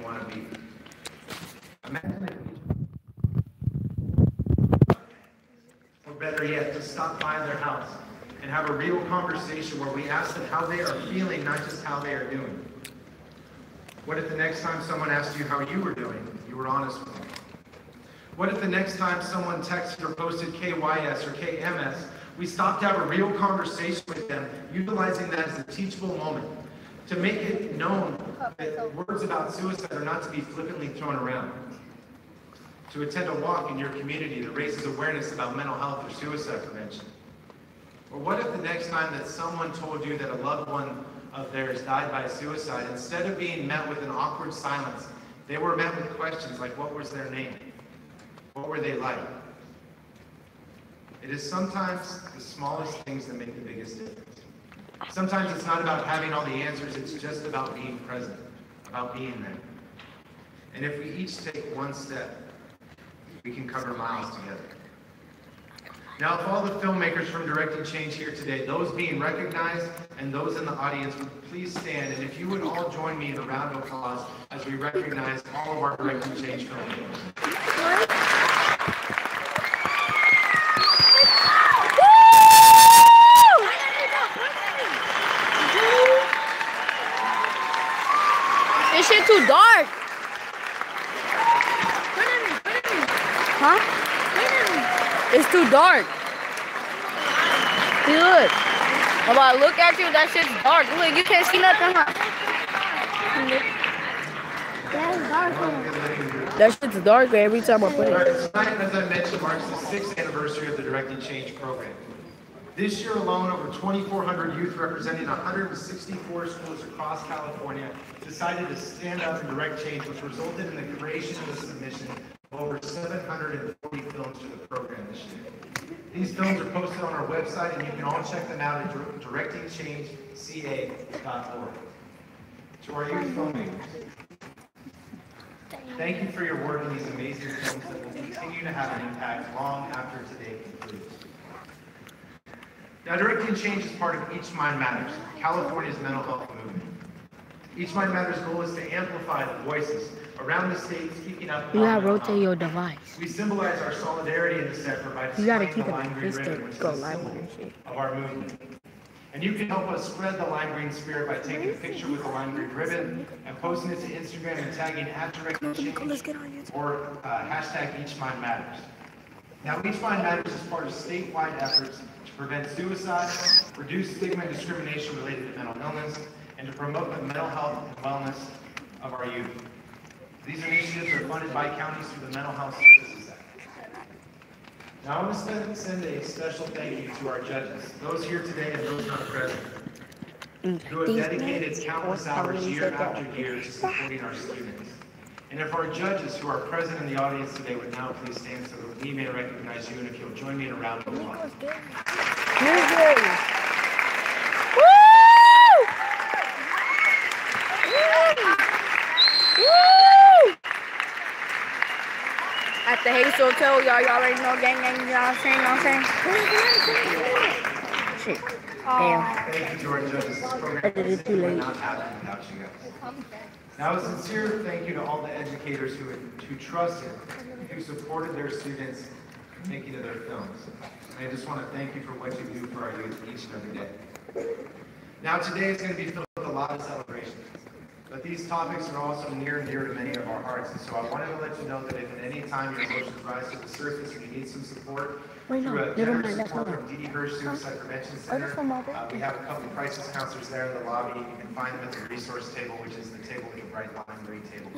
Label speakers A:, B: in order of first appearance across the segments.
A: want to be. Imagine if or better yet, to stop by their house and have a real conversation where we ask them how they are feeling, not just how they are doing. What if the next time someone asked you how you were doing, you were honest with them? What if the next time someone texted or posted KYS or KMS, we stopped to have a real conversation with them, utilizing that as a teachable moment, to make it known that words about suicide are not to be flippantly thrown around. To attend a walk in your community that raises awareness about mental health or suicide prevention. Or what if the next time that someone told you that a loved one of theirs died by suicide, instead of being met with an awkward silence, they were met with questions like, what was their name? What were they like? It is sometimes the smallest things that make the biggest difference. Sometimes it's not about having all the answers, it's just about being present, about being there. And if we each take one step, we can cover miles together. Now, if all the filmmakers from Directing Change here today, those being recognized and those in the audience, would please stand, and if you would all join me in a round of applause as we recognize all of our Directing Change filmmakers.
B: This shit too dark. Huh? It's too dark. Look. I'm about to look at you. That shit's dark. Look, you can't see nothing, huh? That shit's dark every time I put it.
A: Tonight, as I mentioned, marks the 6th anniversary of the Directing Change program. This year alone, over 2,400 youth representing 164 schools across California decided to stand up and direct change, which resulted in the creation and the submission of over 740 films to the program this year. These films are posted on our website, and you can all check them out at directingchangeca.org. To our youth filmmakers, thank you for your work in these amazing films that will continue to have an impact long after today concludes. Now, Directing Change is part of Each Mind Matters, California's mental health movement. Each Mind Matters' goal is to amplify the voices around the state speaking up.
B: You gotta rotate your device.
A: We symbolize our solidarity in this effort by displaying the lime green ribbon, which is a symbol of our movement. And you can help us spread the lime green spirit by taking a picture with the lime green ribbon and posting it to Instagram and tagging @DirectingChange or hashtag Each Mind Matters. Now, Each Mind Matters is part of statewide efforts to prevent suicide, reduce stigma and discrimination related to mental illness, and to promote the mental health and wellness of our youth. These initiatives are funded by counties through the Mental Health Services Act. Now, I want to send a special thank you to our judges, those here today and those not present, who have dedicated countless hours year after year to supporting our students. And if our judges who are present in the audience today would now please stand so that we may recognize you, and if you'll join me in a round of applause.
B: At the Hayes Hotel, y'all already know gang, you know what I'm saying? Shit. Damn.
A: Thank you to our judges. This program would not happen without you guys. Now, a sincere thank you to all the educators who trusted, who supported their students in making of their films. And I just want to thank you for what you do for our youth each and every day. Now, today is going to be filled with a lot of celebrations. But these topics are also near and dear to many of our hearts, and so I wanted to let you know that if at any time your emotions rise to the surface and you need some support, through a generous support from D.D. Hirsch Suicide Prevention Center, we have a couple of crisis counselors there in the lobby. You can find them at the resource table, which is the table with the bright lime green table.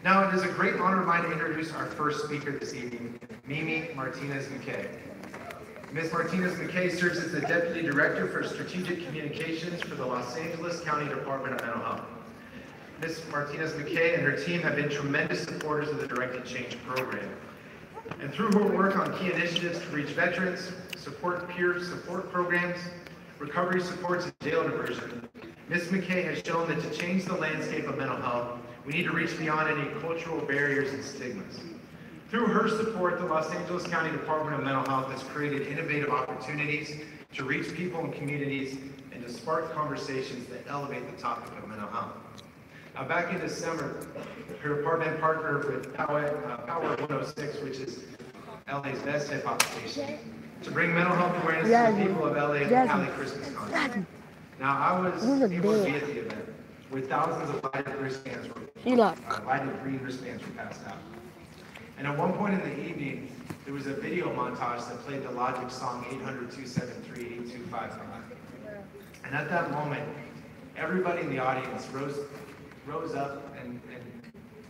A: Now, it is a great honor of mine to introduce our first speaker this evening, Mimi Martinez-McKay. Ms. Martinez-McKay serves as the Deputy Director for Strategic Communications for the Los Angeles County Department of Mental Health. Ms. Martinez-McKay and her team have been tremendous supporters of the Directing Change program. And through her work on key initiatives to reach veterans, support peer support programs, recovery supports, and jail diversion, Ms. McKay has shown that to change the landscape of mental health, we need to reach beyond any cultural barriers and stigmas. Through her support, the Los Angeles County Department of Mental Health has created innovative opportunities to reach people and communities and to spark conversations that elevate the topic of mental health. Now, back in December, her department partnered with Power 106, which is LA's best hip-hop station, to bring mental health awareness to the people of LA at the Cali Christmas concert. Now, I was able to be at the event where thousands of lighted wristbands were lighted green wristbands were passed out. And at one point in the evening, there was a video montage that played the Logic song 800-273-8255. And at that moment, everybody in the audience rose up and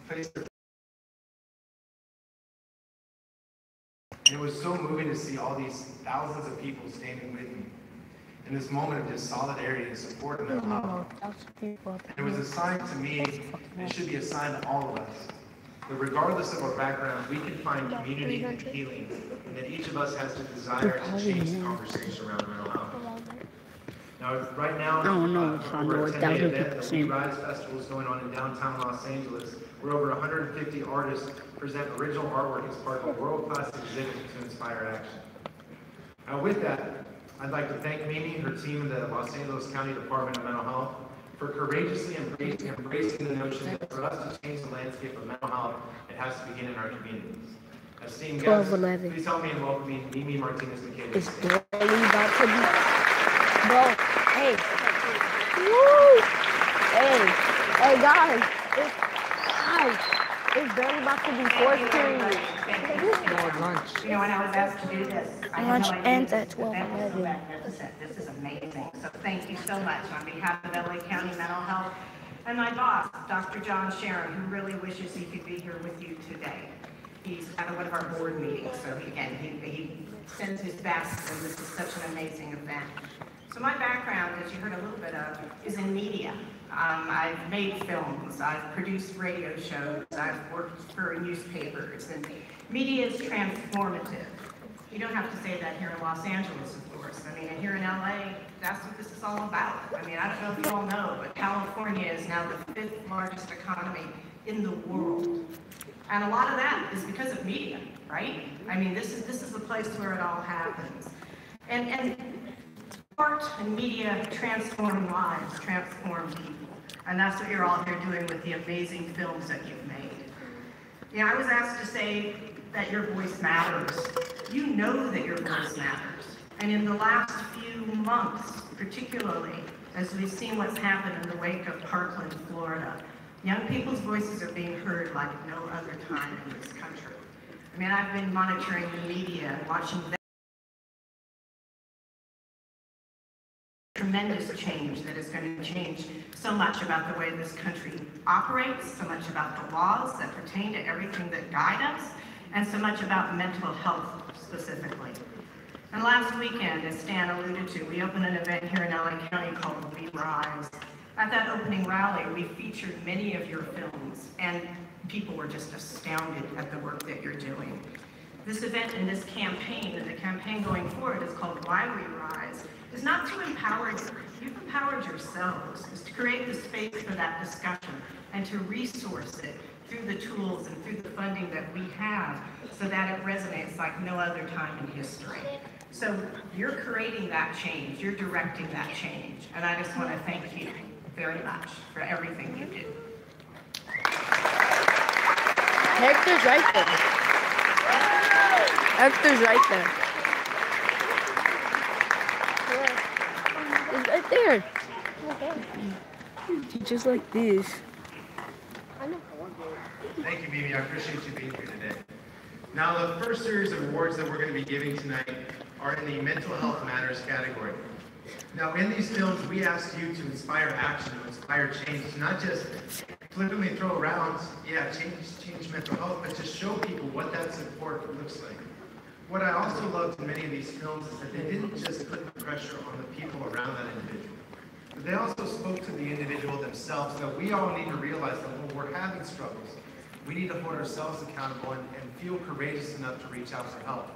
A: placed their. And it was so moving to see all these thousands of people standing with me in this moment of just solidarity and support and love. And it was a sign to me, and it should be a sign to all of us, that regardless of our background, we can find community and healing, and that each of us has the desire to change the conversation around mental health. Now, right now, we're attending an event, the We Rise Festival is going on in downtown Los Angeles, where over 150 artists present original artwork as part of a world-class exhibit to inspire action. Now, with that, I'd like to thank Mimi and her team in the Los Angeles County Department of Mental Health for courageously embracing the notion that for us to change the landscape of mental health, it has to begin in our communities. Esteemed guests, please help me in welcoming Mimi Martinez-McCabe.
B: It's barely about to be... Bro, hey. Woo! Hey, guys. It's barely about to be 4 period.
C: Lunch. You know, when I was asked to do this,
B: Lunch ends at 12:11.
C: Magnificent. This is amazing. So thank you so much on behalf of LA County Mental Health and my boss, Dr. John Sharon, who really wishes he could be here with you today. He's at one of our board meetings, so he sends his best, and this is such an amazing event. So my background, as you heard a little bit of, is in media. I've made films, I've produced radio shows, I've worked for newspapers, and media is transformative. You don't have to say that here in Los Angeles, of course. I mean, here in LA, that's what this is all about. I mean, I don't know if you all know, but California is now the 5th largest economy in the world. And a lot of that is because of media, right? I mean, this is the place where it all happens. And art and media transform lives, transform people. And that's what you're all here doing with the amazing films that you've made. You know, I was asked to say that your voice matters. You know that your voice matters. And in the last few months, particularly, as we've seen what's happened in the wake of Parkland, Florida, young people's voices are being heard like no other time in this country. I mean, I've been monitoring the media and watching tremendous change that is going to change so much about the way this country operates, so much about the laws that pertain to everything that guide us, and so much about mental health specifically. And last weekend, as Stan alluded to, we opened an event here in LA County called We Rise. At that opening rally, we featured many of your films, and people were just astounded at the work that you're doing. This event and this campaign, and the campaign going forward is called Why We Rise, is not to empower you. You've empowered yourselves. It's to create the space for that discussion and to resource it through the tools and through the funding that we have so that it resonates like no other time in history. So you're creating that change. You're directing that change. And I just want to thank you very much for everything you do.
B: Hector's right there. Hector's right there. He's right there. Just like this.
A: Thank you, Mimi. I appreciate you being here today. Now, the first series of awards that we're going to be giving tonight are in the Mental Health Matters category. Now, in these films, we ask you to inspire action, to inspire change, to not just flippantly throw around, change mental health, but to show people what that support looks like. What I also loved in many of these films is that they didn't just put the pressure on the people around that individual, but they also spoke to the individual themselves, that we all need to realize that when we're having struggles, we need to hold ourselves accountable and feel courageous enough to reach out for help.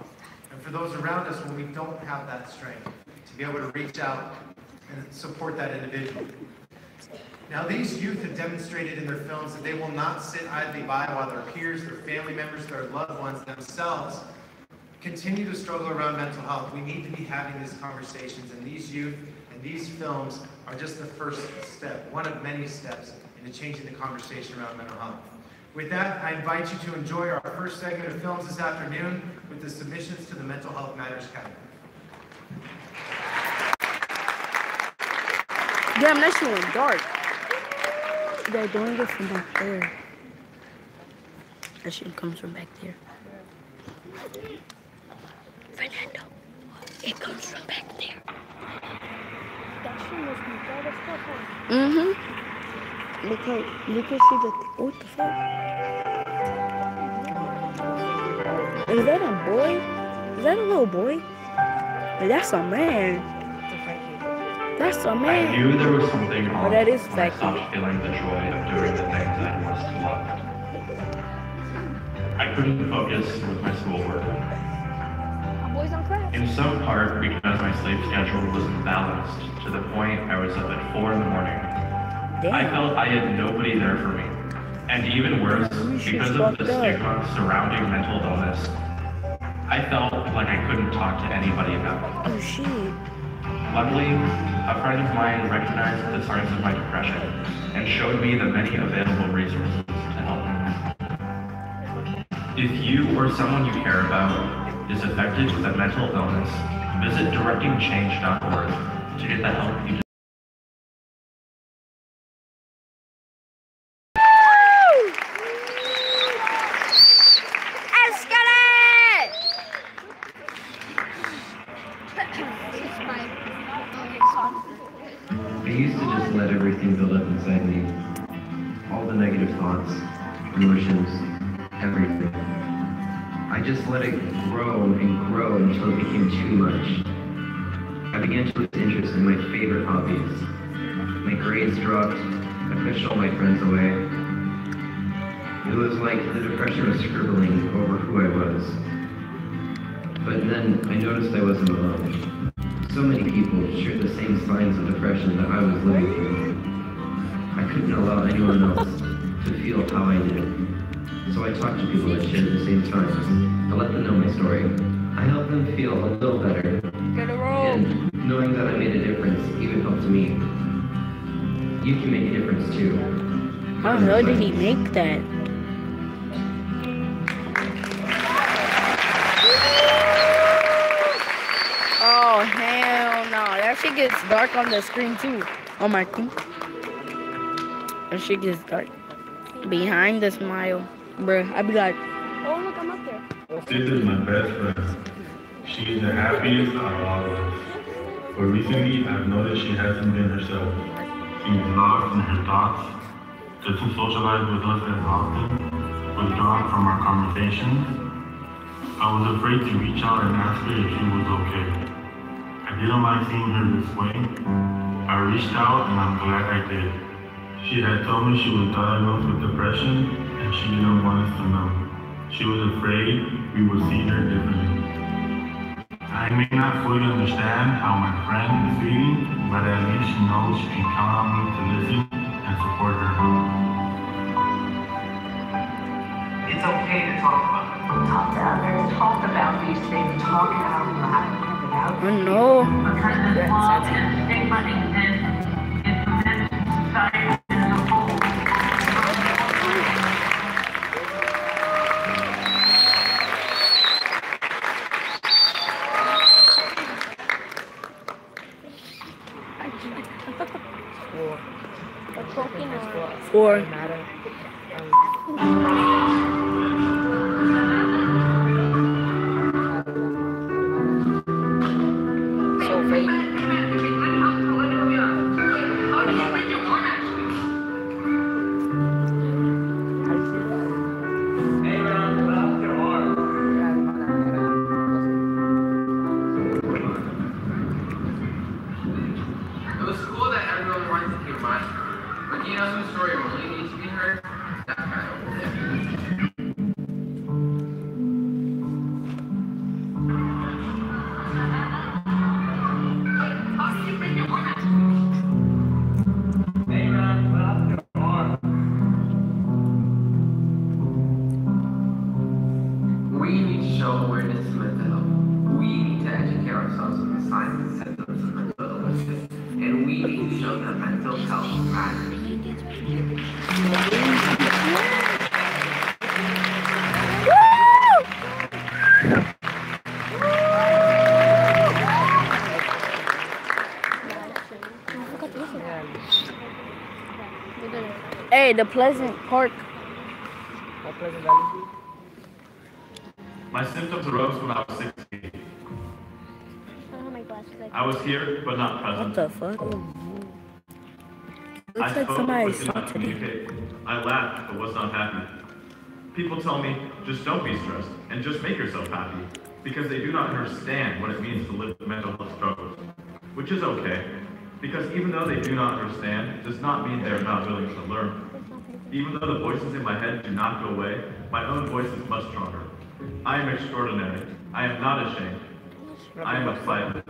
A: And for those around us, when we don't have that strength, to be able to reach out and support that individual. Now, these youth have demonstrated in their films that they will not sit idly by while their peers, their family members, their loved ones themselves continue to struggle around mental health. We need to be having these conversations, and these youth and these films are just the first step, one of many steps into changing the conversation around mental health. With that, I invite you to enjoy our first segment of films this afternoon with the submissions to the Mental Health Matters category.
B: Damn, that shit went dark. They're doing it from back there. That shit comes from back there. Fernando, it comes from back there.
D: That shit must be dark as fuck.
B: Mm-hmm. Because you can see the what the fuck? Is that a boy? Is that a little boy? That's a man. That's a man.
E: I knew there was something wrong
B: that is
E: when I stopped feeling the joy of doing the things I once loved. I couldn't focus with my schoolwork.
D: Boys on crack.
E: In some part because my sleep schedule was imbalanced to the point I was up at 4 in the morning.
B: Damn.
E: I felt I had nobody there for me. And even worse, because of the stigma surrounding mental illness, I felt like I couldn't talk to anybody about it.
B: Oh shit.
E: Luckily, a friend of mine recognized the signs of my depression and showed me the many available resources to help me. If you or someone you care about is affected with a mental illness, visit directingchange.org to get the help you deserve.
F: I used to just let everything build up inside me. All the negative thoughts, emotions, everything. I just let it grow and grow until it became too much. I began to lose interest in my favorite hobbies. My grades dropped. I pushed all my friends away. It was like the depression was scribbling over who I was. But then I noticed I wasn't alone. So many people shared the same signs of depression that I was living through. I couldn't allow anyone else to feel how I did. So I talked to people that shared the same signs. I let them know my story. I helped them feel a little better. And knowing that I made a difference even helped me. You can make a difference too.
B: How the hell did he make that? Oh, hell no. That shit gets dark on the screen too. On my thing. That shit gets dark. Behind the smile. Bruh, I'd be like,
D: Oh, look, I'm up there.
G: This is my best friend. She is the happiest out of all of us. But recently, I've noticed she hasn't been herself. She's lost in her thoughts, doesn't socialize with us as often, withdrawn from our conversations. I was afraid to reach out and ask her if she was okay. I didn't like seeing her this way. I reached out and I'm glad I did. She had told me she was diagnosed with depression and she didn't want us to know. She was afraid we would see her differently. I may not fully understand how my friend is feeling, but at least she knows she can count on me to listen and support her.
H: It's okay to talk about it. Talk to others, talk about these things, talk it out loud, without
B: no.
H: because the law and stigma exists, it prevents society as a whole.
B: Four.
I: It was cool that everyone wanted to hear my story, but you know whose story really needs to be heard? That guy over there. We need to show awareness to mental health. We need to educate ourselves on the signs and symptoms of mental illness. And we need to show that mental health matters.
B: Hey, the Pleasant Park.
E: My symptoms arose when I was 16. I was here, but not present.
B: What the fuck? Looks like somebody shot today.
E: I laughed, but was not happy. People tell me, just don't be stressed, and just make yourself happy, because they do not understand what it means to live with mental health struggles. Which is okay, because even though they do not understand, does not mean they are not willing to learn. Even though the voices in my head do not go away, my own voice is much stronger. I am extraordinary. I am not ashamed. I am a fighter.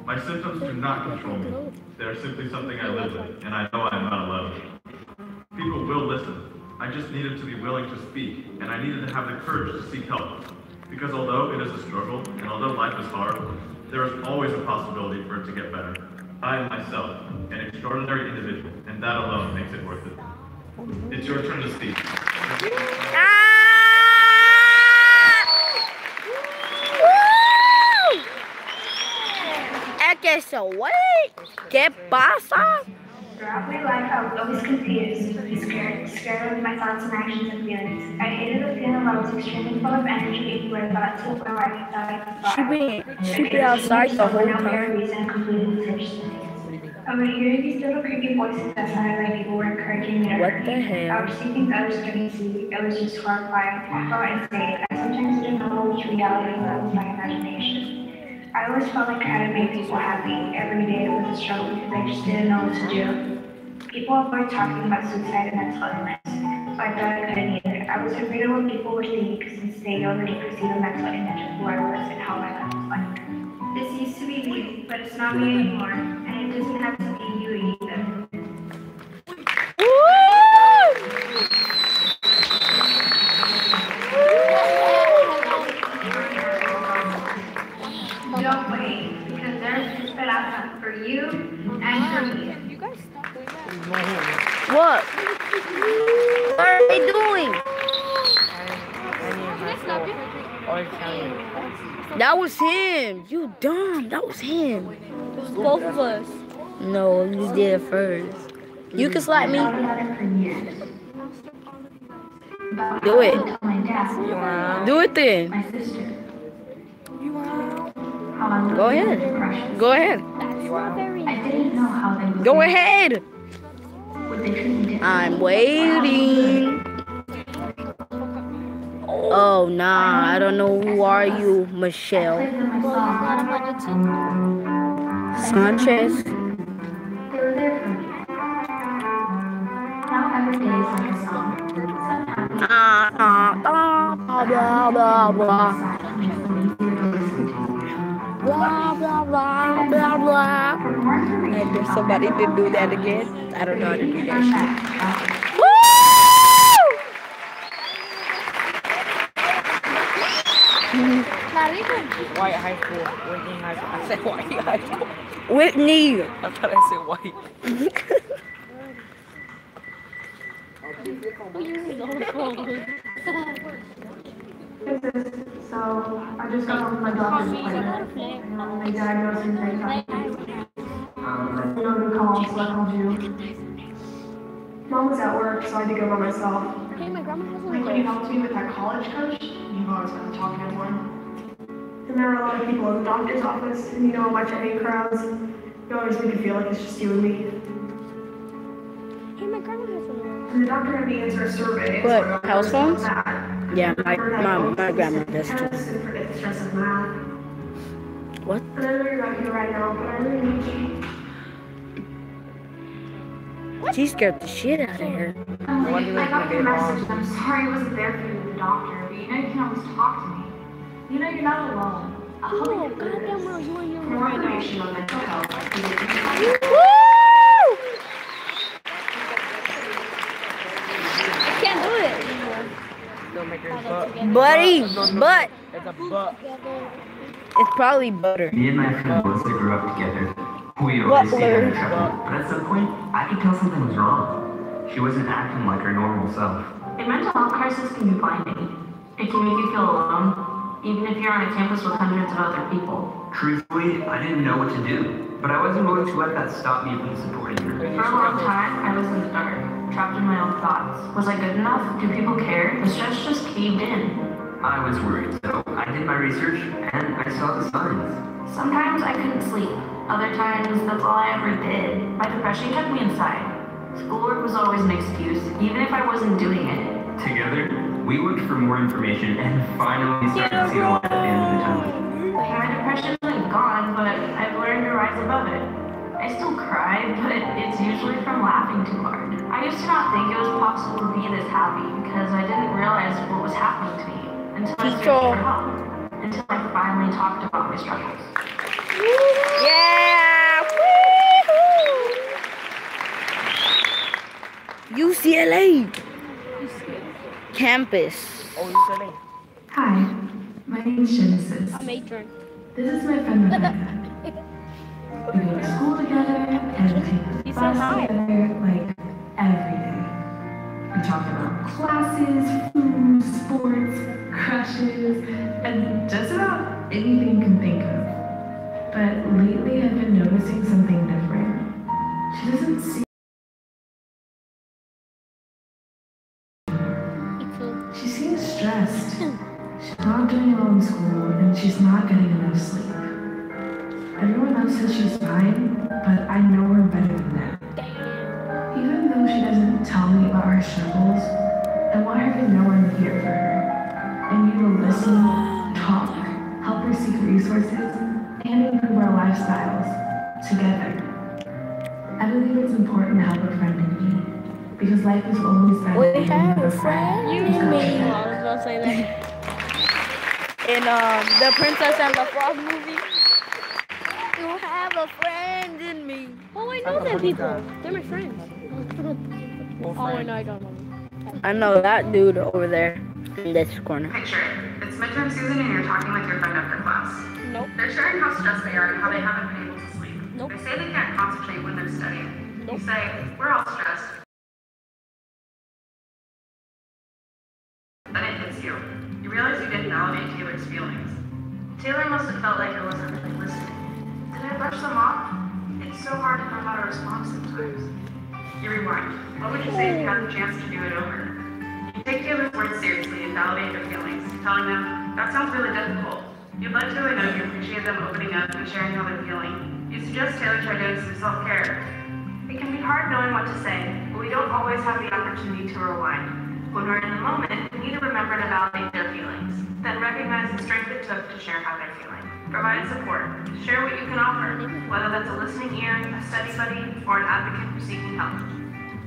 E: My symptoms do not control me. They are simply something I live with, and I know I am not alone. People will listen. I just needed to be willing to speak, and I needed to have the courage to seek help. Because although it is a struggle, and although life is hard, there is always a possibility for it to get better. I am myself, an extraordinary individual, and that alone makes it worth it. It's your turn to speak.
B: So what? ¿Qué pasa?
J: Throughout my life, I was always confused, scared of my thoughts and actions and feelings. I hated the feeling I was extremely full of energy, where I thought to the point where I thought I could fly.
B: She been outside the whole
J: no
B: time.
J: reason, completely finished. I would hear these little creepy voices that sounded like people were encouraging me to
B: What the hell?
J: I would see things others couldn't see. It was just horrifying. I felt unsafe. I sometimes didn't know which reality was my imagination. I always felt like I had to make people happy. Every day it was a struggle because I just didn't know what to do. People avoid talking about suicide and mental illness, so I thought I couldn't either. I was afraid of what people would think since they already perceive a mental image of who I was and how my life was like. This used to be me, but it's not me anymore, and it doesn't have to be you either. Don't wait, because there's esperanza for you and for me. You guys stop doing that.
B: What? What are they doing? That was him. You dumb. That was him.
D: It was both of us.
B: No, you did it first. You can slap me. Do it. Do it then.
J: My sister.
B: Go ahead. Go ahead.
J: I didn't know how they would
B: Go ahead.
J: Would they treat me differently?
B: I'm waiting. Oh, nah. I don't know. Who are you, Michelle? Sanchez.
J: They were there for me. Now every day is like a song.
B: Blah, blah, blah, blah. Blah, blah, blah, blah, blah. And if somebody did do that again, I don't know how to do that shit. Woo!
K: White high school. Whitney high school. I said white high school.
B: Whitney.
K: I thought I said white.
J: So I just got home from my doctor's appointment. They diagnosed me with anxiety. I don't call, so I called you. Mom was at work, so I had to go by myself.
D: Hey, my grandma has
J: Like when you helped me with that college coach, you've always been talking to everyone. And there were a lot of people in the doctor's office, and you know, a bunch of hate crowds. You always make it feel like it's just you and me.
D: Hey, my grandma has one.
J: And the doctor had me answer a survey.
B: What, house phones? Yeah, my grandma does too.
J: The stress of math.
B: What?
J: And I know you're not here right now, but I really need you.
B: She scared the shit out of her.
J: I got your message. I'm sorry I wasn't there for you with the doctor, but you know you can always talk to me. You know you're not alone. I'll help you get through this. For more information on mental health,
D: I can't do it.
B: Buddy, but
K: It's a butt.
B: it's probably butter.
I: Me and my friend Melissa grew up together. We always stayed out of trouble, but at some point, I could tell something was wrong. She wasn't acting like her normal self.
L: A mental health crisis can be blinding. It can make you feel alone, even if you're on a campus with hundreds of other people.
I: Truthfully, I didn't know what to do, but I wasn't going to let that stop me from supporting her.
L: For a long time, I was in the dark, trapped in my own thoughts. Was I good enough? Do people care? The stress just caved in.
I: I was worried, so I did my research, and I saw the signs.
L: Sometimes I couldn't sleep. Other times, that's all I ever did. My depression kept me inside. Schoolwork was always an excuse, even if I wasn't doing it.
I: Together, we looked for more information and finally started to see the light at the end of the tunnel.
L: My depression isn't gone, but I've learned to rise above it. I still cry, but it's usually from laughing too hard. I used to not think it was possible to be this happy because I didn't realize what was happening to me until I searched for help, until I finally talked about my struggles.
B: Yeah! Woo! UCLA! Campus.
K: Oh, UCLA.
M: Hi, my name is Genesis.
D: I'm Adrian.
M: This is my friend Rebecca. We go to school together and we take the bus together like every day. We talk about classes, food, sports, crushes, and just about anything you can think of. But lately I've been noticing something different. She doesn't seem... She seems stressed. She's not doing well in school and she's not getting enough sleep. Everyone else says she's fine, but I know her better than that. Even though she doesn't tell me about her struggles, I want her to know I'm here for her. I need to listen, talk, help her seek resources, and improve our lifestyles together. I believe it's important to help a friend in need, because life is always better.
B: We have a friend in me.
D: I was gonna say that.
B: In the Princess and the Frog movie. You have a friend in me.
D: Oh, I know them people. They're my friends. Oh, no, I don't know them.
B: I know that dude over there in this corner.
L: Picture it. It's midterm season and you're talking with your friend after class.
D: Nope.
L: They're sharing how stressed they are and how they haven't been able to sleep.
D: Nope.
L: They say they can't concentrate when they're studying.
D: Nope.
L: You say, we're all stressed. Then it hits you. You realize you didn't validate Taylor's feelings. Taylor must have felt like I wasn't really listening. Did I brush them off? It's so hard to know how to respond sometimes. You rewind. What would you say if you had the chance to do it over? You take Taylor's words seriously and validate their feelings, telling them, that sounds really difficult. You'd like to really know you appreciate them opening up and sharing how they're feeling. You suggest Taylor try doing some self-care. It can be hard knowing what to say, but we don't always have the opportunity to rewind. When we're in the moment, we need to remember to validate their feelings, then recognize the strength it took to share how they're feeling. Provide support. Share what you can offer, whether that's a listening ear, a study buddy, or an advocate for seeking help.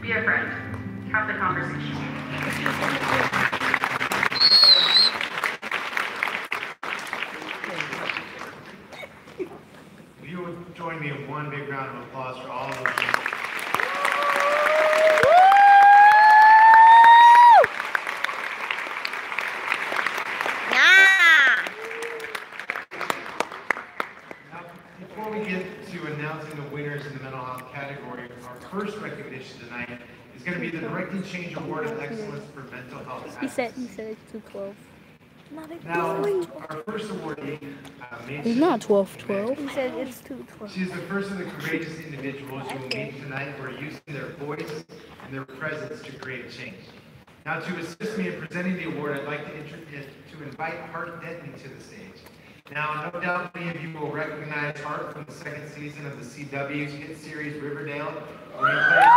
L: Be a friend. Have the conversation.
A: Will you join me in one big round of applause for all of them? Before we get to announcing the winners in the mental health category, our first recognition tonight is going to be the Directing Change Award of Excellence for Mental Health.
D: He said it's 212.
A: Now, our first awardee,
B: It's not 12-12.
D: He said it's 212.
A: She is the first of the courageous individuals you will meet tonight who are using their voice and their presence to create change. Now, to assist me in presenting the award, I'd like to invite Hart Denton to the stage. Now, no doubt many of you will recognize Hart from the second season of the CW's hit series Riverdale, where he plays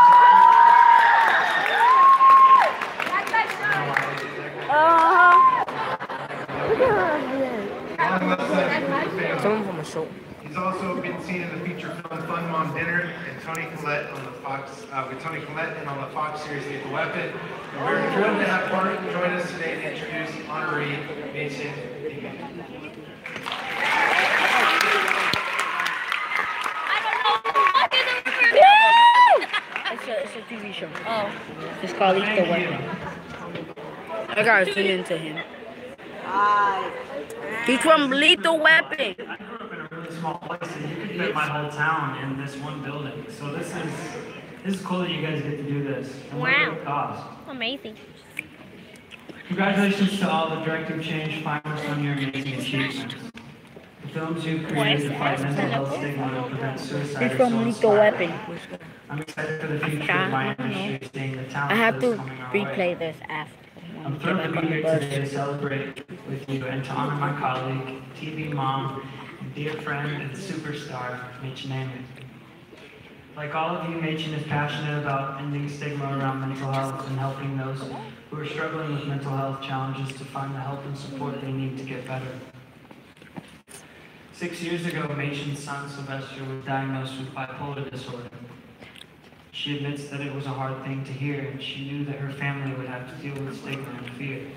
K: Someone from a show.
A: He's also been seen in the feature film Fun Mom Dinner and Toni Collette on the Fox with Toni Collette and on the Fox series Lethal Weapon. And we're thrilled to have Hart join us today to introduce honoree Mason Deegan.
B: It's a TV show. Oh. It's called Lethal Weapon. I gotta tune into him. He's from Lethal Weapon.
N: I grew up in a really small place, and you could fit my whole town in this one building. So this This is cool that you guys get to do this. And what
D: Wow.
N: would it cost?
D: Amazing.
N: Congratulations to all the Directive Change finalists on your amazing achievements. The films you've created to fight mental health stigma and prevent suicide
B: He's
N: are
B: from
N: so
B: Lethal
N: inspiring.
B: Weapon.
N: I'm excited for the future of my industry, seeing the talent
B: I have
N: that
B: to
N: is coming our way.
B: replay this after.
N: I'm thrilled to be here today to celebrate with you and to honor my colleague, TV mom, and dear friend and superstar, Mädchen Amy. Like all of you, Mädchen is passionate about ending stigma around mental health and helping those who are struggling with mental health challenges to find the help and support they need to get better. 6 years ago, Mädchen's son, Sylvester, was diagnosed with bipolar disorder. She admits that it was a hard thing to hear, and she knew that her family would have to deal with stigma and fear.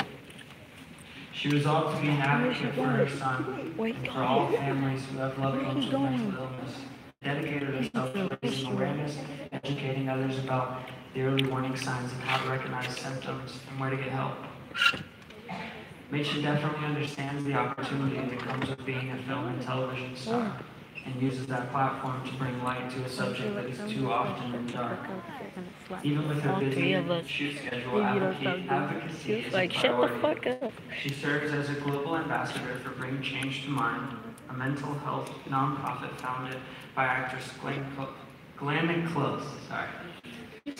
N: She resolved to be an advocate for her son and for all families who have loved ones with mental illness, dedicated herself to raising awareness, educating others about the early warning signs and how to recognize symptoms and where to get help. Mädchen definitely understands the opportunity that comes with being a film and television star, and uses that platform to bring light to a subject that is too often in the dark. Even with her busy shoot schedule, advocacy is a priority. She serves as a global ambassador for Bring Change to Mind, a mental health nonprofit founded by actress Glenn Close.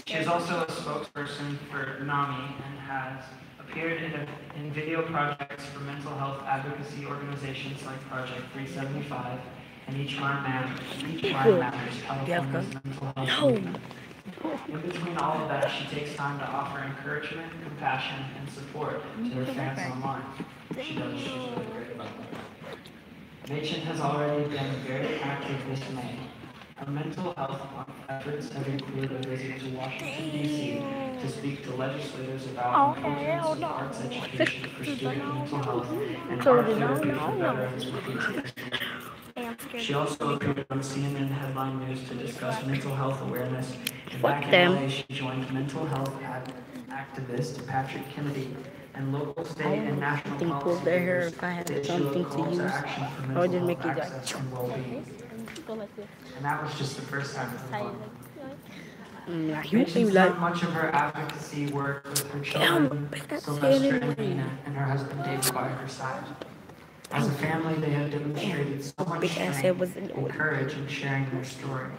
N: She is also a spokesperson for NAMI and has appeared in video projects for mental health advocacy organizations like Project 375 and Each Mind Matters, California's mental health movement. In between all of that, she takes time to offer encouragement, compassion, and support to her fans online. She's really great about that. Mädchen has already been very active this May. Her mental health efforts have included a visit to Washington, D.C. to speak to legislators about the importance of arts education for student mental health and art therapy for veterans with PTSD. She also appeared on CNN headline news to discuss mental health awareness. And back in LA, she joined mental health activist Patrick Kennedy and local, state, and national policy leaders to issue a call to action for mental health access and well-being. And that was just the first time of the month. Mädchen's done much of her advocacy work with her children, Sylvester and Nina, and her husband David by her side. As a family, they have demonstrated so much strength and courage in sharing their story.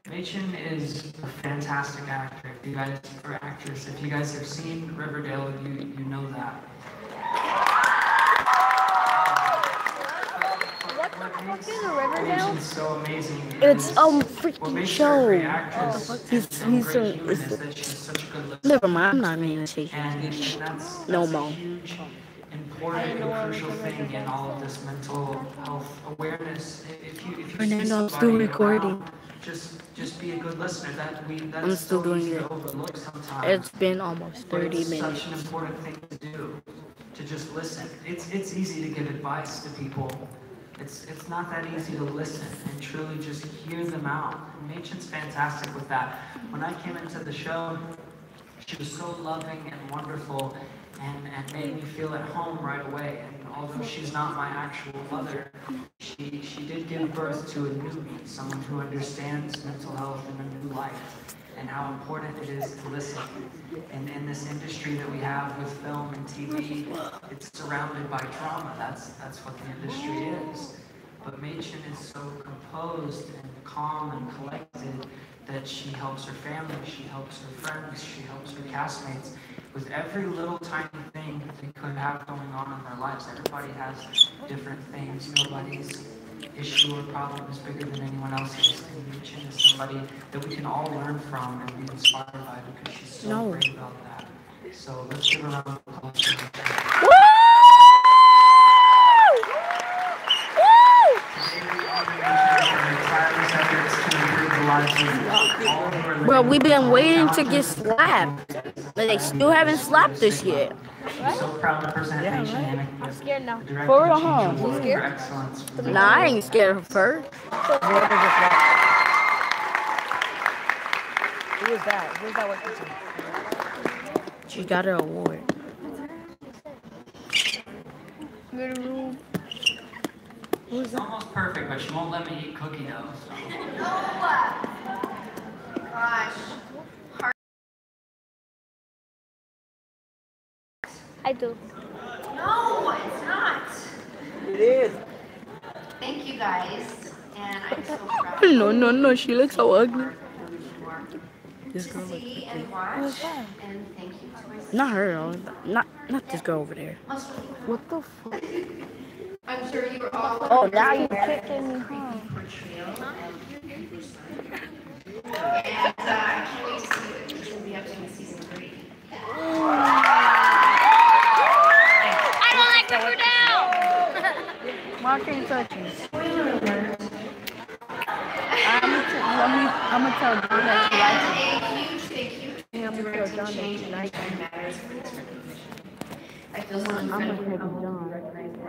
N: Mädchen is a fantastic actor. If you guys, or actress, if you guys have seen Riverdale, you know that. Mädchen's so amazing.
B: It's freaking show. Never mind, I'm not gonna say no more.
N: Important and crucial thing in all of this mental health awareness. If you
B: Fernando, I'm still recording.
N: Just be a good listener.
B: I'm still doing it. It's been almost 30 minutes.
N: It's such an important thing to do, to just listen. It's easy to give advice to people. It's not that easy to listen and truly just hear them out. Mädchen's fantastic with that. When I came into the show, she was so loving and wonderful and made me feel at home right away. And although she's not my actual mother, she did give birth to a new me, someone who understands mental health and a new life, and how important it is to listen. And in this industry that we have with film and TV, it's surrounded by drama. That's what the industry is. But Mädchen is so composed and calm and collected that she helps her family, she helps her friends, she helps her castmates with every little tiny thing that they could have going on in their lives. Everybody has different things. Nobody's issue or problem is bigger than anyone else's. And Mädchen is somebody that we can all learn from and be inspired by because she's so great about that. So let's give her a round of applause.
B: Bro, we've been waiting to get slapped, but they still haven't slapped us yet.
N: I'm so proud to present Mädchen Amy.
D: I'm scared now.
B: For real, huh? You scared? Nah, I ain't scared of her.
K: Who is that? Who's that working?
B: She got her award.
N: It's almost perfect, but she won't let me eat cookie dough. So.
O: gosh.
D: I do.
O: No, it's not.
K: It is.
O: Thank you guys. And I'm so proud.
B: No, she looks so ugly. This girl looks
O: See
B: ugly.
O: and watch. And thank you to my sister.
B: Not her, not this girl over there.
D: What the fuck?
O: I'm sure you were all.
D: Oh, now you're kicking me, huh?
O: And I can't wait to see what you're going to be up to in season 3.
D: I don't like to go down.
B: Mark ain't touching. I'm gonna tell John that she likes it.
O: A huge thank you
B: Yeah, I'm gonna tell John that she likes it.
O: I feel so
B: I'm gonna tell John.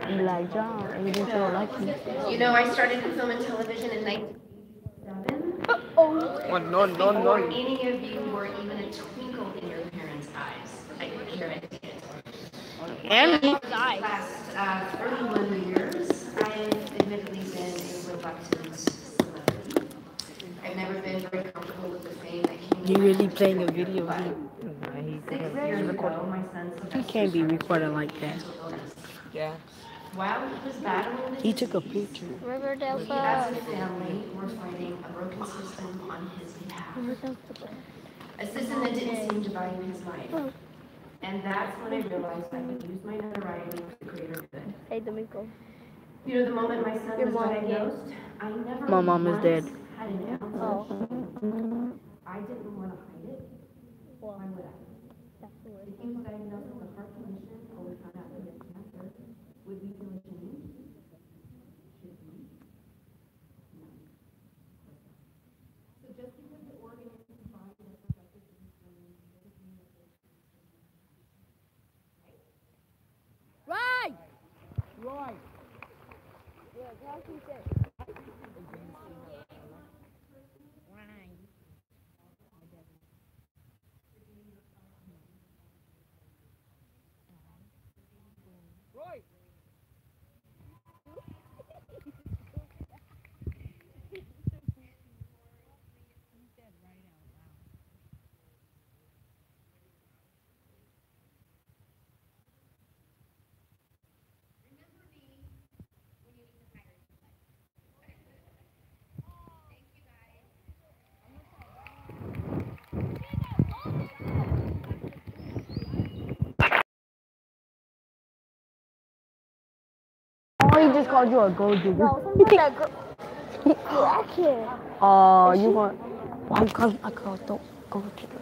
B: I'm be like, John, you didn't feel like me.
O: You know, I started in film and television in 1987.
K: Oh, no.
O: Before any of you were even a twinkle in your parents' eyes. I guarantee it.
B: And me.
O: Last 31 years, I've admittedly been a reluctant celebrity. I've never been very comfortable with the fame that came.
B: You really playing a video here?
O: 6 years ago, my son
B: You can't be recording like that.
K: Yeah.
O: While he was battling
B: He took a picture.
D: Riverdale
O: we as a family were fighting a broken system on his behalf. A system that didn't seem to value his life. And that's when I realized I would use my notoriety for the greater good.
D: Hey, D'Amico.
O: You know, the moment my son
D: Your
O: was
D: mom
O: diagnosed, I never
B: My mom is
O: once
B: dead.
O: had an ounce
D: Oh.
O: of shame. I didn't want to hide it. Why would I? If he was diagnosed with a heart condition or we found out he had cancer, would we feel ashamed? Should we? No. So just because the organ in his body was affected in his brain doesn't mean that there's
D: Right. Right. Yeah, that's what he said.
K: Right.
B: Oh, he just called you a gold digger.
D: No, something like that. I can't.
B: Oh, you want? Why you call my girl gold digger?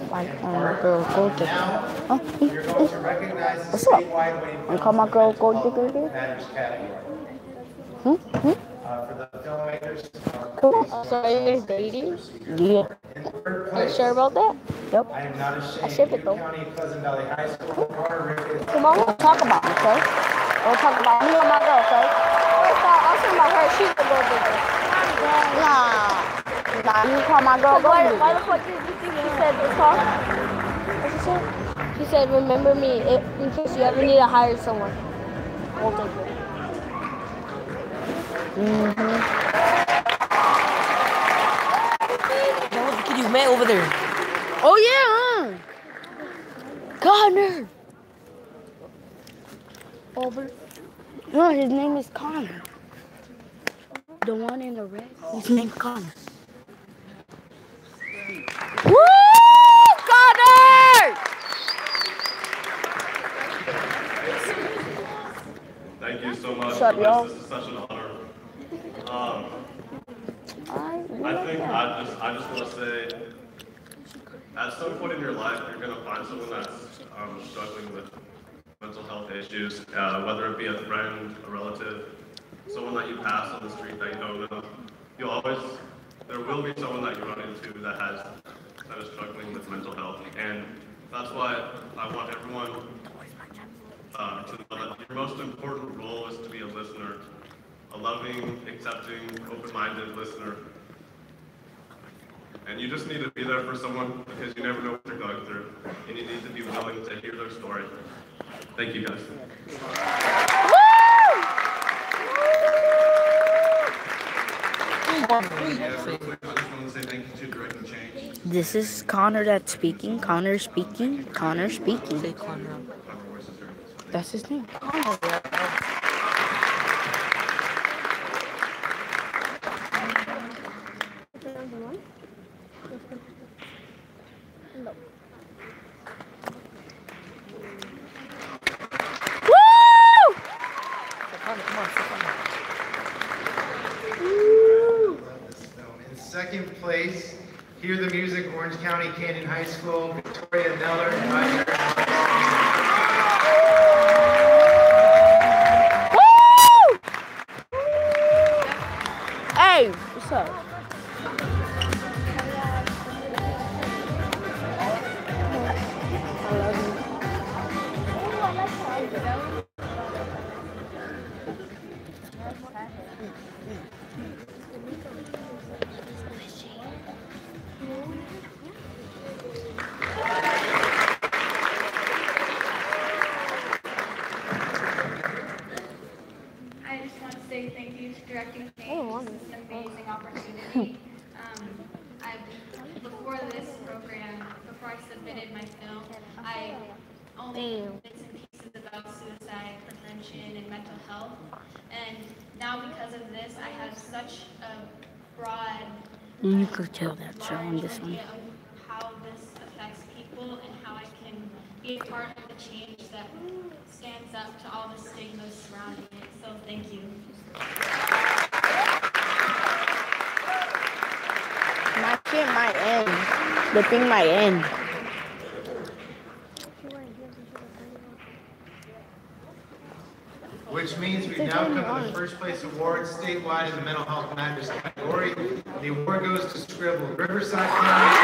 B: Why my girl gold digger? Huh?
A: You're going to recognize the
B: What's up?
A: statewide winning
B: You call my girl gold digger again?
A: matters category. For the filmmakers,
B: Come on.
D: So are you guys dating?
B: Yeah.
D: Are you sure about that?
B: Yep.
A: I am not ashamed.
D: I ship it though.
A: County, Pleasant Valley High School, Carter Rick.
B: Come on, don't talk about me, okay? Don't talk about me or my girl, okay?
D: I'll talk about her. She's the gold digger.
B: Nah, you call my girl gold digger.
D: Why the fuck did you think she said this talk? What she said? She said, remember me in case you ever need to hire someone. Gold digger.
K: That was the kid you met over there.
B: Oh, yeah, Connor.
D: Over.
B: No, his name is Connor. The one in the red. His name's Connor. Woo! Connor!
P: Thank you so much.
B: What's up, y'all?
P: This is such an honor. I think I just want to say, at some point in your life, you're going to find someone that's struggling with mental health issues, whether it be a friend, a relative, someone that you pass on the street that you don't know. There will be someone that you run into that is struggling with mental health, and that's why I want everyone to know that your most important role is to be a listener, a loving, accepting, open-minded listener. And you just need to be there for someone because you never know what they're going through, and you need to be willing to hear their story. Thank you, guys.
A: Yeah, real quick, I just want
P: want to say thank you to Directing Change.
B: This is Connor that's speaking. Connor speaking. Connor speaking.
K: Say Connor.
B: That's his name.
K: Connor.
A: In second place, Hear the Music, Orange County Canyon High School, Victoria Neller and Roger.
B: Hey, what's up?
J: I just want to say thank you to Directing Change. This is an amazing opportunity. Before this program, before I submitted my film, I only did bits and pieces about suicide prevention and mental health. And now because of this, I have such a broad
B: You could tell that show on this one.
J: idea of how this affects people and how I can be a part of the change that stands up to all the stigmas surrounding it. So thank you.
B: My shit might end. The thing might end.
A: Which means we've now come to the first place award statewide in the Mental Health Matters category. The award goes to Scribble, Riverside County.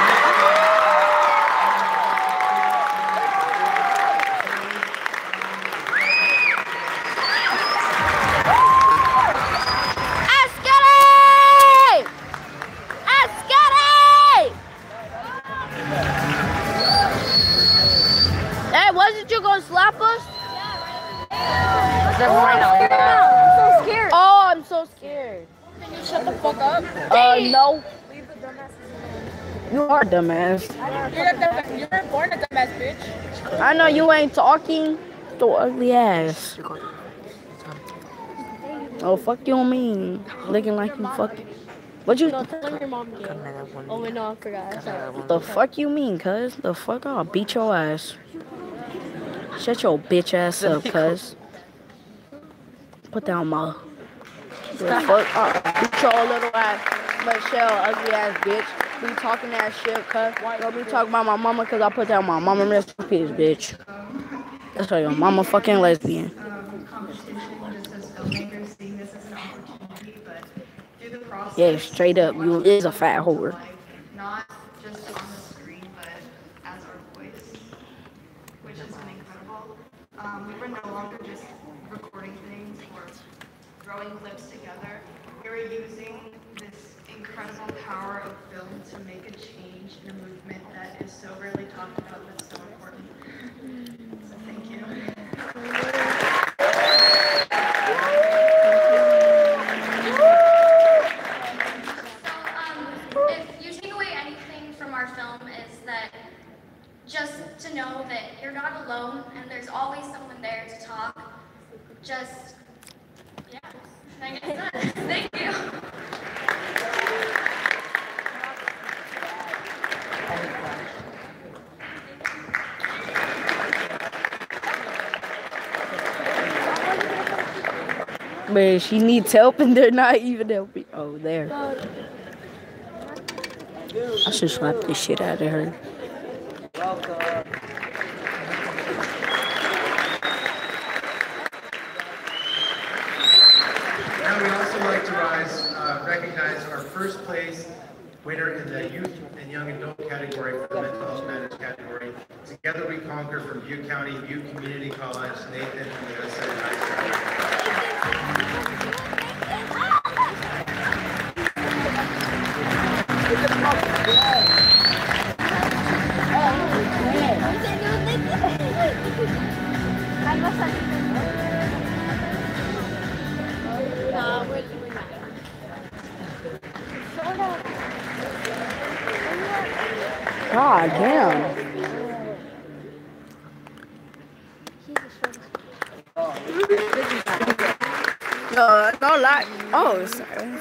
B: Hey, wasn't you gonna slap us?
D: I'm so scared.
B: Oh, I'm so scared.
D: Can you shut the fuck up?
B: No.
D: Leave the dumbasses alone.
B: You are dumbass.
D: You're born a dumbass, bitch.
B: I know you ain't talking. So ugly ass. Oh, fuck you mean? Looking like you fucking. What you?
D: No, tell your mom again. Oh, wait, no, I forgot. Sorry.
B: The fuck you mean, cuz? The fuck I'll beat your ass. Shut your bitch ass up, cuz. Put down my. The fuck beat your little ass, Michelle, ugly ass bitch. Be talking that shit, cuz. Don't be talking about my mama, cuz I put down my mama, rest in peace, bitch. That's why your mama fucking lesbian.
C: Competition just as filmmakers seeing this as an opportunity, but through the process.
B: Yeah, straight up, you is a fat whore.
C: Not just on the screen, but as our voice, which has been incredible. We were no longer just recording things or throwing clips together. We were using this incredible power of film to make a change in a movement that is so rarely talked about but so important. So thank you.
J: If you take away anything from our film is that just to know that you're not alone and there's always someone there to talk. Just, yeah, I guess that. Thank you.
B: Man, she needs help and they're not even helping. Oh, there. I should slap the shit out of her.
A: Now we'd also like to recognize our first place winner in the Youth and Young Adult category for the Mental Health Matters category. Together We Conquer from Butte County, Butte Community College, Nathan from the other side of high school.
B: God damn. No, don't lie. Oh, sorry.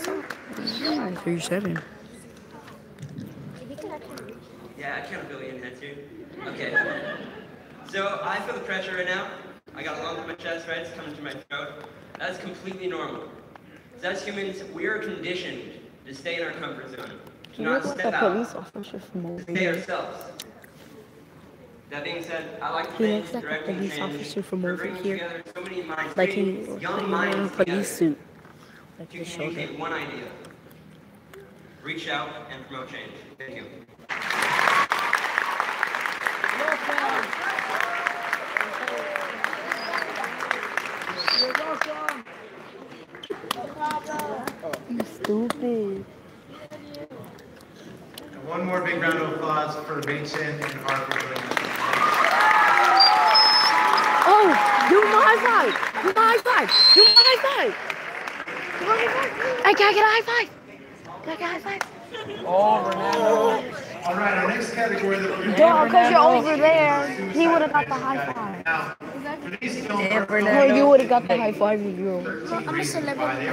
B: 37.
Q: Yeah, accountability in head too. Okay. So I feel the pressure right now. I got a lump in my chest, right? It's coming to my throat. That's completely normal. So as humans, we are conditioned to stay in our comfort zone, to not step out, stay ourselves. That being said, I like to
B: looks like a police officer from over here. Like he was in a police suit. Like
Q: to communicate one idea. Reach out and promote change. Thank you.
B: You stupid.
A: And one more big round of applause for Machen and Harper doing that.
B: Oh, do my high five! Do my high five! Do my high five! Do my high five! I can't get a high five! Can I get a high five?
A: Oh, Ronaldo. All right, our next category that we're going to
D: Yeah, because you're over there. He would have got the high five.
A: Now, for these films,
B: No, you would have got the high five if you were.
D: I'm a celebrity.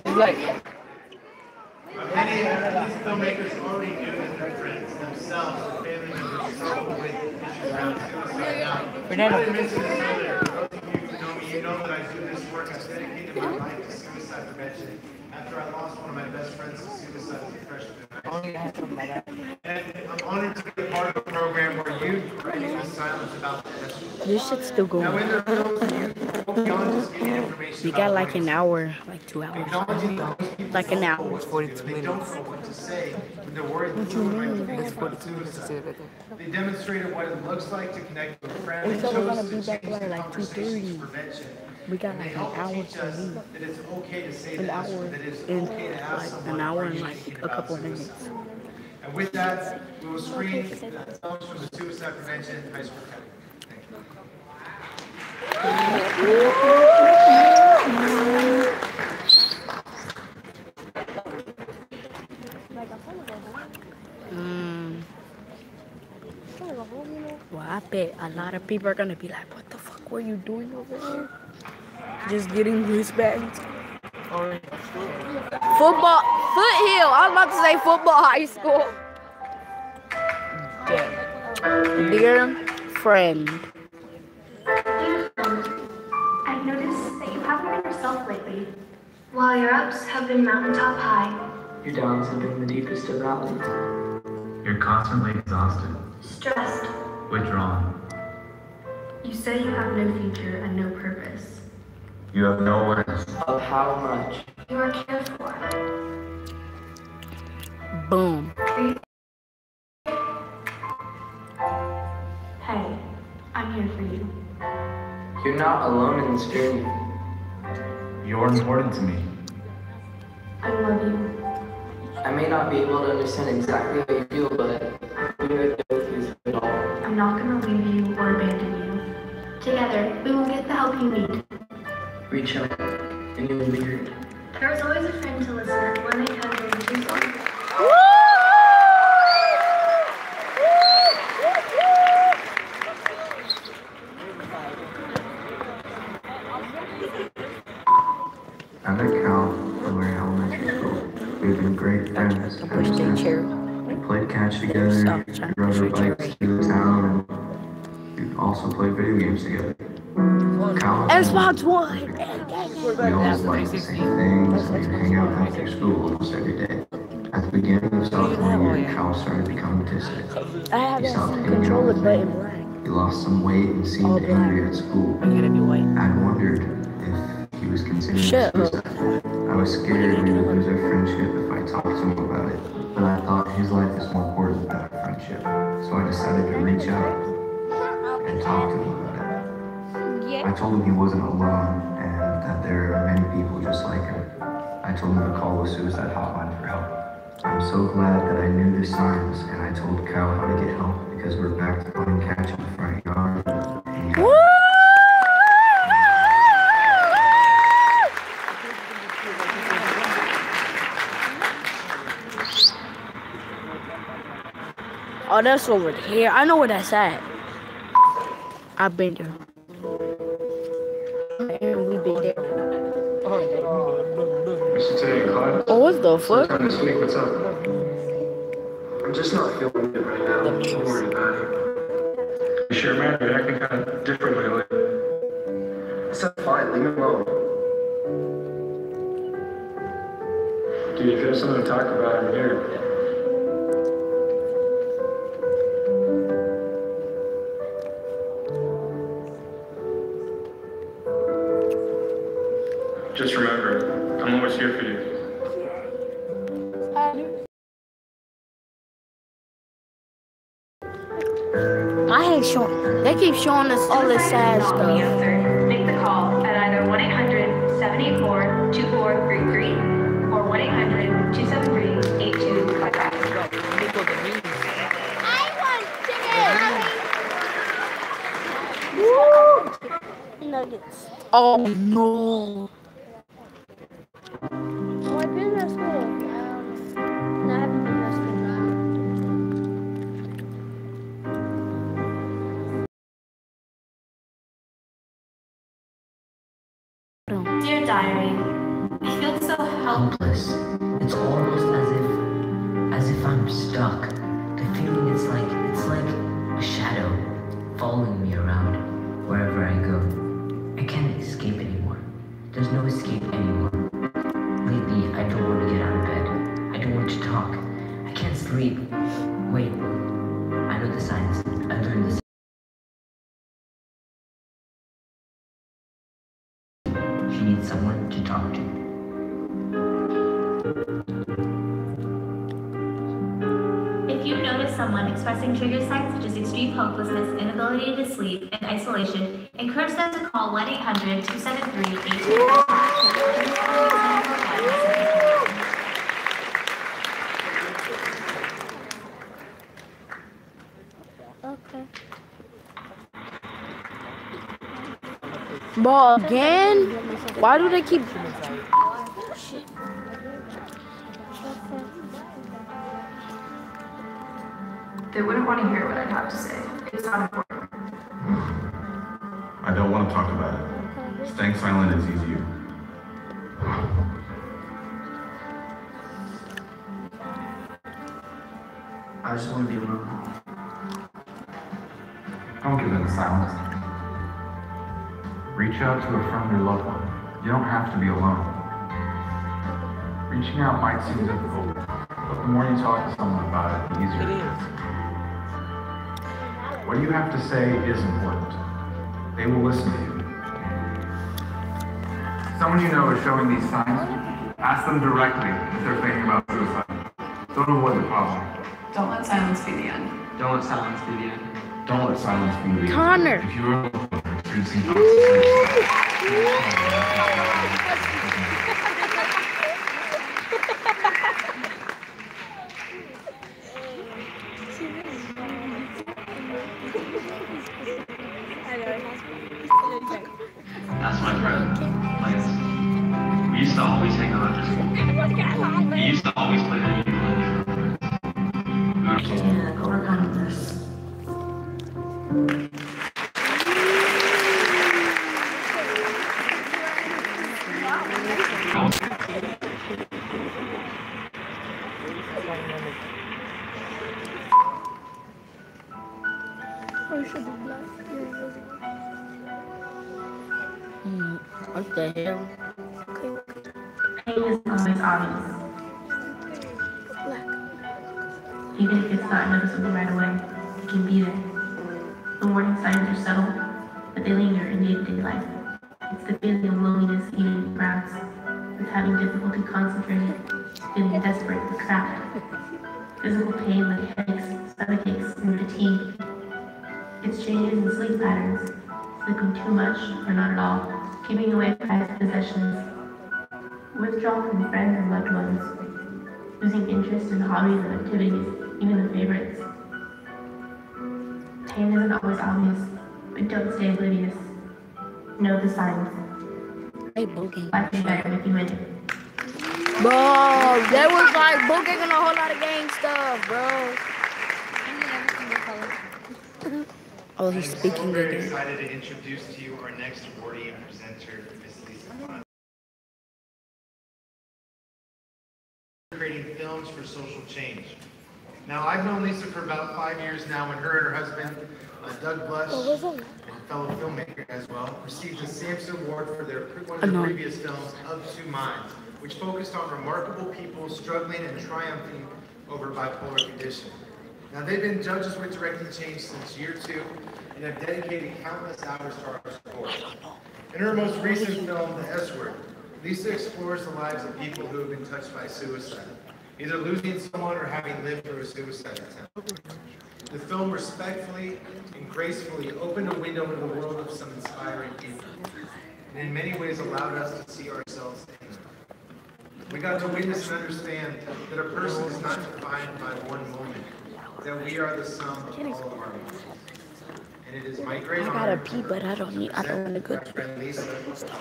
A: Like, many of these filmmakers already do that their friends themselves or family members struggle with issues around suicide. Now, I didn't mention this earlier. For those of you who know me, you know that I do this work. I've dedicated my life to suicide prevention. After I lost one of my best friends to suicide as a freshman in high school. And I'm honored to be a part of a program where you break the silence about this.
B: This shit's still going.
A: Now, in their films, you go beyond just getting information.
B: We got like an hour, like 2 hours. Like an hour.
A: 42 minutes. They don't know what to say when they're worried that someone might think about suicide. They demonstrated what it looks like to connect with a friend.
B: We said we're gonna be back by like 2:30. We got like an hour to leave.
A: That it's okay to say
B: An hour and like an hour and like a couple of minutes.
A: And with that, we will screen the films from the Suicide Prevention High School category.
B: Well, I bet a lot of people are gonna be like, what the fuck were you doing over there? Just getting wristbands. Football, Foothill. I was about to say football high school. Dear friend.
J: I've noticed that you haven't been yourself lately. While your ups have been mountaintop high.
I: Your downs have been the deepest of valleys.
E: You're constantly exhausted,
J: Stressed.
E: withdrawn.
J: You say you have no future and no purpose.
E: You have no awareness
I: of how much
J: You are cared for.
B: Boom.
J: Hey, I'm here for you.
I: you're not alone in this journey.
E: You're important to me.
J: I love you.
I: I may not be able to understand exactly how you feel, but we are there with you through it all.
J: I'm not going to leave you or abandon you. Together, we will get the help you need.
I: Reach out, and you will be heard.
J: There is always a friend to listen at 1-800-2-SOUL.
F: I met Cal from our elementary school. We've been great friends ever since. We played catch together, we rode our bikes through the town, and we also played video games together. Cal
B: Xbox One!
F: We always liked the same things, and we'd hang out after school almost every day. At the beginning of sophomore year, Cal started becoming distant.
B: I have
F: He
B: that
F: stopped
B: same
F: hanging out
B: controller
F: with
B: button
F: me.
B: black.
F: He lost some weight and seemed angry at school. I wondered if he was considering suicide. I was scared we would lose our friendship if I talked to him about it, but I thought his life is more important than our friendship, so I decided to reach out and talk to him about it. I told him he wasn't alone and that there are many people just like him. I told him to call the suicide hotline for help. I'm so glad that I knew the signs, and I told Cal how to get help because we're back to playing catch in the front yard.
B: Oh, that's over here. I know where that's at. I've been there. And we've been there.
R: Mr. Today, Clyde.
B: Oh, what the fuck?
R: Sometime this week, what's up? I'm just not feeling it right now. I'm worried about it. You sure, man? You're acting kind of different lately. It's not fine. Leave me alone. Dude, if you have something to talk about, I'm here. Just remember, I'm always here for you.
B: I hate showing. They keep showing us all this sad stuff.
J: Make the call at either 1-800-784-2433 or 1-800-273-8255.
D: I want chicken. Woo! Nuggets.
B: Oh no.
D: Oh, I've been to school. No, I haven't been to school.
O: Dear Diary, I feel so helpless.
I: It's almost as if I'm stuck. The feeling it's like a shadow following me around wherever I go. I can't escape anymore. There's no escape anymore. Lately, I don't want to get out of bed. I don't want to talk. I can't sleep. Wait, I know the signs. I learned this. She needs someone to talk to.
O: If you notice someone expressing trigger signs such as extreme hopelessness, inability to sleep, and isolation, encourage them to call 1-800-273-8255.
D: Okay.
B: Ball again? Why do they keep?
L: They wouldn't want to hear what I'd have to say. It's not important.
S: I don't want to talk about it. Staying silent is easier.
R: I just want to be alone.
T: Don't give in to silence. Reach out to affirm your loved one. You don't have to be alone. Reaching out might seem difficult, but the more you talk to someone about it, the easier it is. What you have to say is important. They will listen to you. Someone you know is showing these signs. Ask them directly if they're thinking about suicide. Don't avoid the problem.
L: Don't let silence be the end.
I: Don't let silence be the end.
S: Don't let silence be the end.
B: Connor.
S: If you are experiencing
E: That's my friend. Like, we used to always hang out after school. He used to always play the ukulele.
O: Yeah, overcome this.
B: What the hell?
O: Pain is always obvious. Even if it's not noticeable right away, it can be there. The warning signs are subtle, but they linger in day-to-day life. It's the feeling of loneliness eating in crowds, it's having difficulty concentrating, feeling desperate for craft, physical pain like headaches, stomachaches, and fatigue. It's changes in sleep patterns, sleeping too much or not at all, giving away prized possessions, withdrawal from friends and loved ones, losing interest in hobbies and activities, even the favorites. Pain isn't always obvious, but don't stay oblivious. Know the signs.
B: Hey, Boogie.
O: Life is better if you win it.
B: Bro, that was like Boogie and a whole lot of gang stuff, bro. Oh, he's speaking
A: I'm very
B: again.
A: excited to introduce to you our next awardee and presenter, Miss Lisa Fun. Creating films for social change. Now, I've known Lisa for about 5 years now, when her and her husband, Doug Blush, and fellow filmmaker as well, received the Samson Award for one of their previous films, Of Two Minds, which focused on remarkable people struggling and triumphing over bipolar condition. Now, they've been judges with Directing Change since year 2 and have dedicated countless hours to our support. In her most recent film, The S Word, Lisa explores the lives of people who have been touched by suicide, either losing someone or having lived through a suicide attempt. The film respectfully and gracefully opened a window into the world of some inspiring people, and in many ways allowed us to see ourselves in them. We got to witness and understand that a person is not defined by one moment, that we are the sum of all of our moments. And it is my great honor.
B: I gotta pee, but I don't want to go.
A: Friend Lisa,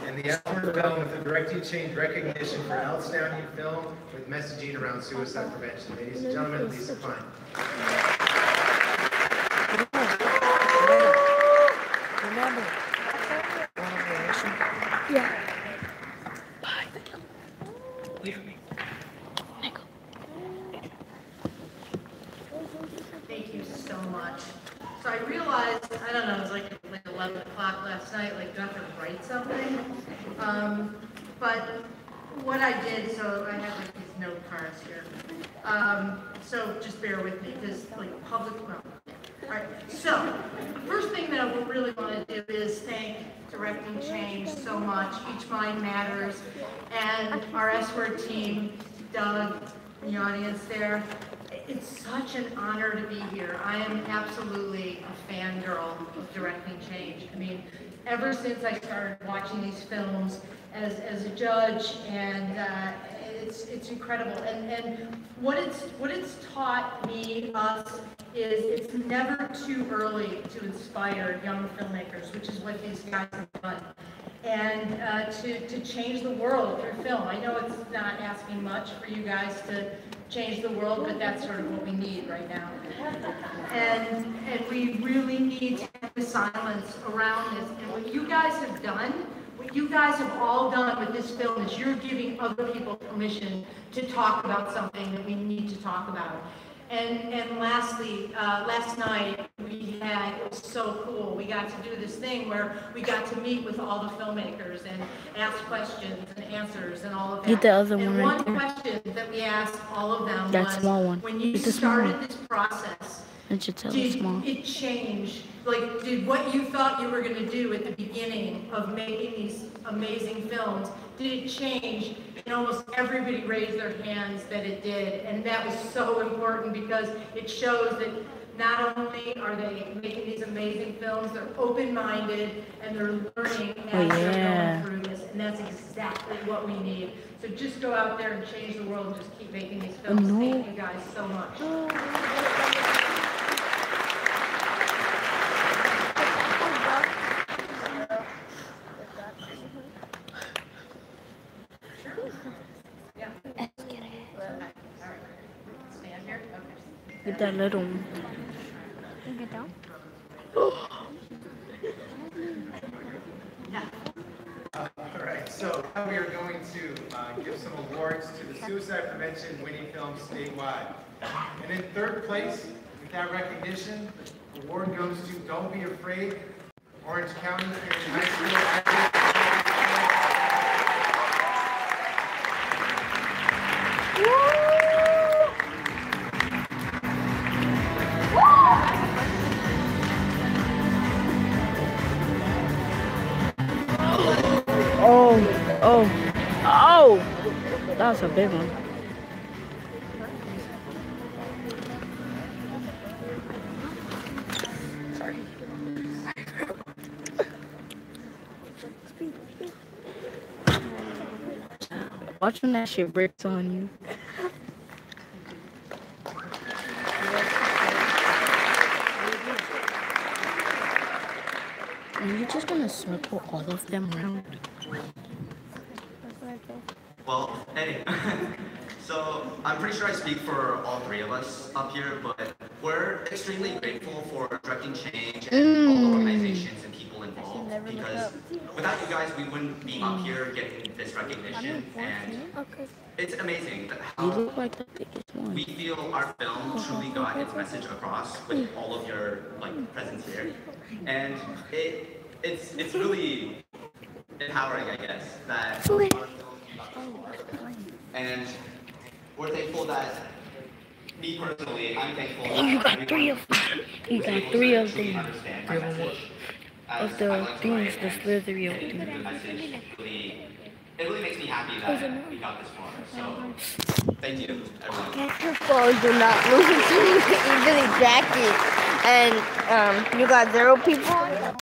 A: and the Edward film with the Directing Change recognition for outstanding film with messaging around suicide prevention. Ladies and gentlemen, Lisa Fine.
B: Remember. Yeah. Bye. Wait for me.
C: Thank you so much. So I realized, I don't know, it was like 11 o'clock last night, like you have to write something. But what I did, so I have like these note cards here. So just bear with me, because like public, well. All right, so the first thing that I really want to do is thank Directing Change so much. Each Mind Matters, and our S-Word team, Doug, in the audience there. It's such an honor to be here. I am absolutely a fangirl of Directing Change. I mean, ever since I started watching these films as a judge, and it's incredible. And what it's taught me, us, is it's never too early to inspire young filmmakers, which is what these guys have done. And to change the world through film. I know it's not asking much for you guys to change the world, but that's sort of what we need right now. And we really need to have the silence around this. And what you guys have done, what you guys have all done with this film is you're giving other people permission to talk about something that we need to talk about. And lastly, last night we had, it was so cool, we got to do this thing where we got to meet with all the filmmakers and ask questions and answers and all of that.
B: Get the other one right
C: one
B: there.
C: question that we asked all of them
B: That
C: was,
B: small one.
C: when you
B: Get the small
C: started
B: one.
C: this process,
B: It should tell
C: did
B: it's small.
C: it change? Like, did what you thought you were going to do at the beginning of making these amazing films, did it change? And almost everybody raised their hands that it did. And that was so important because it shows that not only are they making these amazing films, they're open-minded and they're learning as they're going through this. And that's exactly what we need. So just go out there and change the world and just keep making these films. Thank you guys so much.
B: Get that little one.
D: Get down.
A: All right, so now we are going to give some awards to the suicide prevention winning films statewide. And in third place, with that recognition, the award goes to Don't Be Afraid, Orange County Community High School.
B: Oh, that was a big one. Sorry. Watch when that shit breaks on you. Are you just gonna circle all of them around?
U: Well, hey. So I'm pretty sure I speak for all three of us up here, but we're extremely grateful for Directing Change and all the organizations and people involved, because without you guys, we wouldn't be up here getting this recognition, and it's amazing how we feel our film truly got its message across with all of your presence here, and it's really empowering, I guess, that our film got this far. And we're thankful that, me personally, I'm thankful that
B: you got 3 of them. You got 3 of them. Of the things, the slithery of them.
U: It really makes me happy that we got this far. So, thank you, everyone.
D: Oh, do not lose to Billy Jacket. And you got 0 people.